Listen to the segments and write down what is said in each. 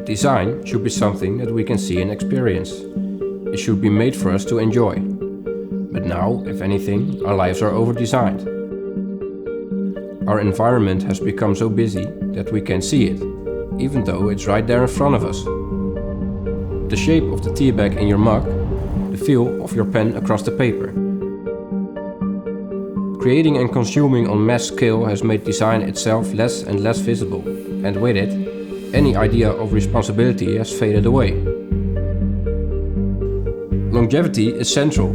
Design should be something that we can see and experience. It should be made for us to enjoy. But now, if anything, our lives are over-designed. Our environment has become so busy that we can't see it, even though it's right there in front of us. The shape of the tea bag in your mug, the feel of your pen across the paper. Creating and consuming on mass scale has made design itself less and less visible, and with it, any idea of responsibility has faded away. Longevity is central.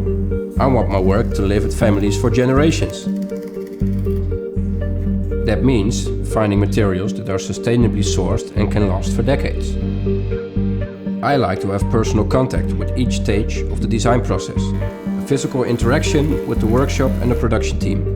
I want my work to live with families for generations. That means finding materials that are sustainably sourced and can last for decades. I like to have personal contact with each stage of the design process, a physical interaction with the workshop and the production team.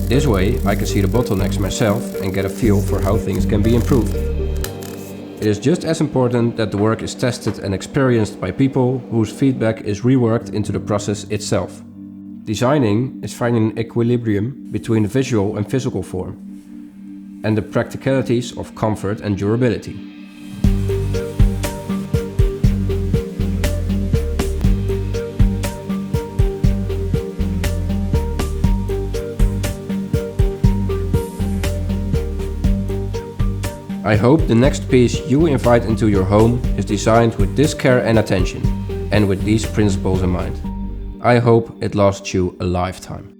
This way I can see the bottlenecks myself and get a feel for how things can be improved. It is just as important that the work is tested and experienced by people whose feedback is reworked into the process itself. Designing is finding an equilibrium between the visual and physical form, and the practicalities of comfort and durability. I hope the next piece you invite into your home is designed with this care and attention, and with these principles in mind. I hope it lasts you a lifetime.